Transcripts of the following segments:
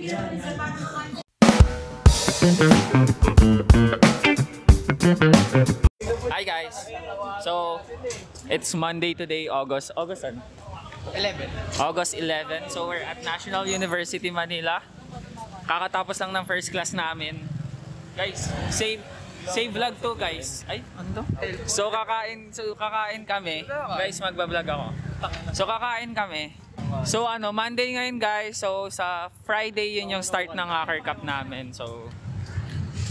Hi guys! So, it's Monday today, August 11. August 11. So, we're at National University, Manila. Kakatapos lang ng first class namin. Guys, save vlog to guys. Ay, ano to? So, kakain kami. Guys, magbablog ako. So, kakain kami. So, Monday ngayon guys. So, sa Friday yun yung start ng Hacker Cup namin. So,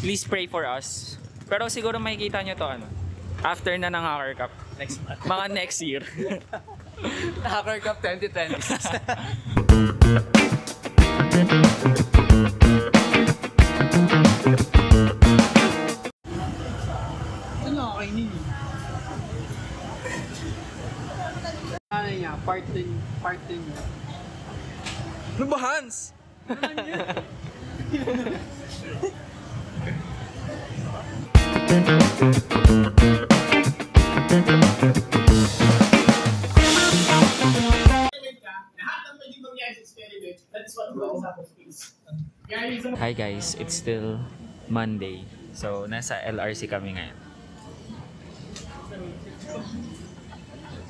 please pray for us. Pero siguro makikita nyo to after na ng Hacker Cup. Next month. Mga next year. Hacker Cup 2026. Ano kainin? Ano niya? Part 10 niya. Ano ba, Hans? Hi guys, it's still Monday. So, nasa LRC kami ngayon.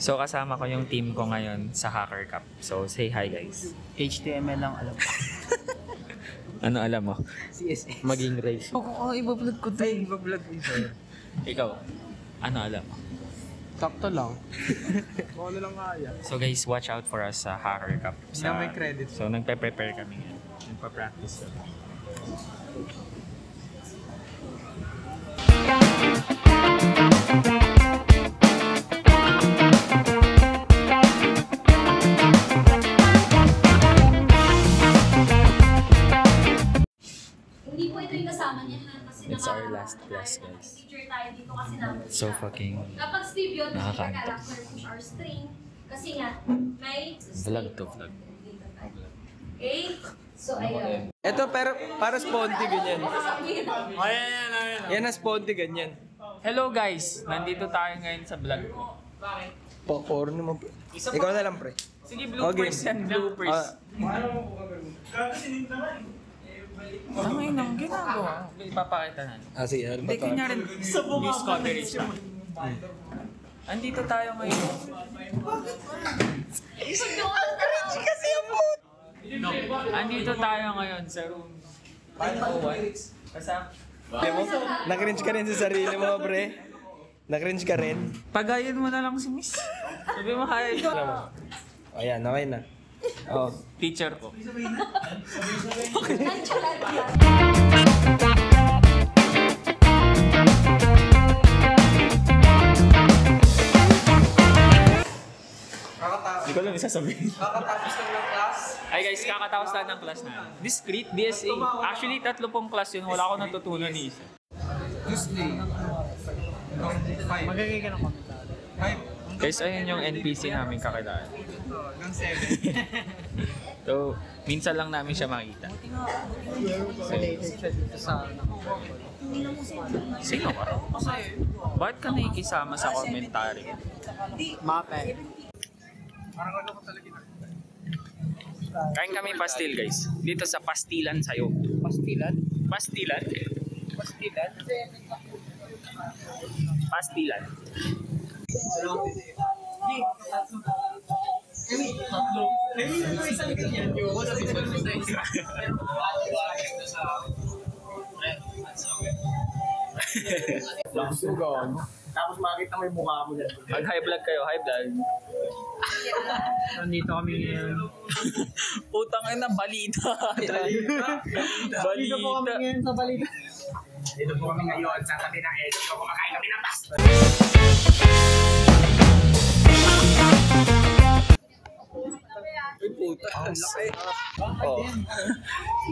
So, kasama ko yung team ko ngayon sa Hacker Cup. So, say hi guys. HTML lang alam ko. Ano alam mo? CSS. Maging race. Oo, ibablog ko din. Ay, ibablog ko sa'yo. Ikaw, ano alam mo? Sakto lang. Kung ano lang kaya. So guys, watch out for us sa Hacker Cup. Na may credit. So, nagpe-prepare kami ngayon. Nagpa-practice kami. Hindi po ito yung kasama niya ha, kasi It's our last class, guys. Teacher tayo dito kasi namin So fucking kapag Steve yun, teacher nakakaantok. character push our string. Kasi nga, may vlog to vlog. Okay? So, ayun. Ito, pero para sponty ganyan. Ayan. Yan na sponty ganyan. Hello guys! Nandito tayo ngayon sa vlog ko. Popcorn mo. Ikaw na lang, pre. Sige, bloopers yan, bloopers. Tangay nang ginagawa. Ipapakita na. Sige, ano Hindi, kunyari, news coverage na. Andito tayo ngayon. Kasi yung Andito tayo ngayon sa room 501. Kasama. Na-cringe ka rin sa sarili mo, pre. Na-cringe ka rin. Pagayin mo na lang si Miss. Sabi mo, hi. Ayan, okay na. Oh. Teacher ko. Hindi ko lang isasabihin. Kakatapos lang ng class. Ay guys, kakatapos lang ng class na. Discrete, DSA. Actually, 3 pong class yun. Wala akong natutunan ni isa. Tuesday. Magagay ka ng komentaryo. Guys, ayun yung NPC namin kakilala. Ng 7. So, minsan lang namin siya makita. Related siya dito sa Sino ka? Bakit ka nakikisama sa commentary? Mape. Parang ano ko talaga na. Kain kami pastil guys. Dito sa Pastilan sa'yo. Pastilan? Pastilan? Pastilan? Pastilan. Tapos makita mo yung mukha mo dyan. Mag high vlog kayo, high vlog. Nandito kami ngayon. Putang ina, balita. Dito po kami ngayon sa balita. Dito po kami ngayon sa tabi ng edit ko. Kumakain kami ng pasta. Ay puta. Oh.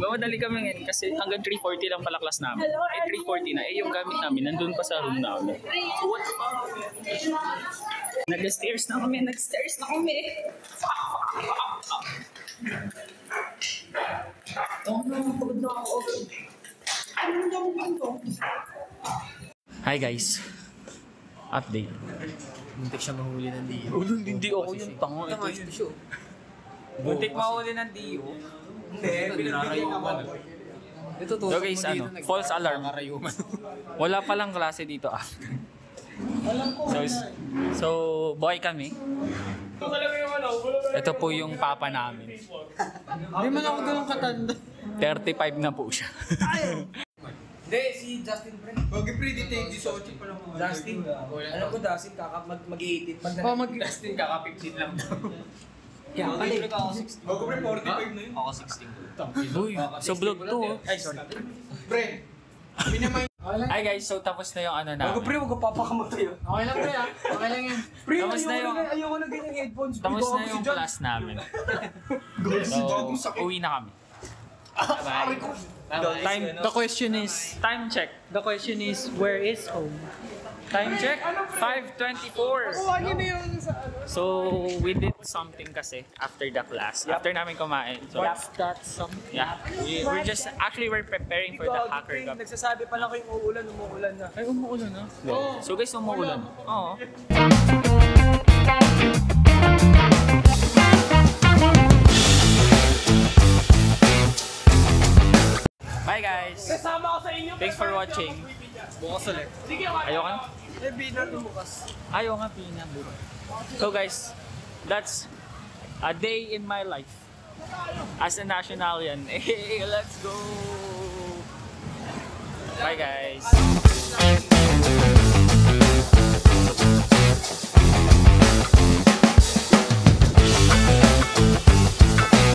Mamadali kami ngayon kasi hanggang 3:40 lang pala class namin. Ay 3:40 na. Eh yung gamit namin nandun pa sa room namin. So what the fuck? Nag-stairs na kami. Hi guys. Update. Muntik siya mahuli ng Dio. Hindi ako yung tanga. Ito yun. Buntik mahuli ng Dio. Hindi, pinagbigyan ako. So guys, false alarm. Wala palang klase dito after. So, boy kami. Ito po yung papa namin. Hindi man ako ganun katanda. 35 na po siya. Hindi, si Justin Pre. Huwag i-predict this Ochi pa lang. Justin. Alam ko, Justin, mag-18. Justin, kaka-15 lang daw. Yeah, pali. Huwag Pre, 45 na yun. Ako 16. Uy, so vlog to. Ay, sorry. Pre, minamay. Hi guys, so tapos na yung ano namin. Huwag Pre, huwag papakamatay. Okay lang pre Okay lang yan. Pre, Tapos na yung- ayoko na ganyan headphones. Tapos na yung class namin. So, uwi na kami. Time, The question is, time check. where is home? Time check, 5:24. So, we did something kasi after the class. After namin kumain. So, That's something. yeah. We're preparing for the hacker cup. Nagsasabi pa lang kayong umuulan na. Ay, umuulan na. So guys, umuulan. Oo. Bye guys! Thanks for watching. Bukas ulit. Ayaw ka na? Eh, natin bukas. Ayaw nga, pina bukas. So guys, that's a day in my life as a nationalian. Hey, let's go! Bye guys!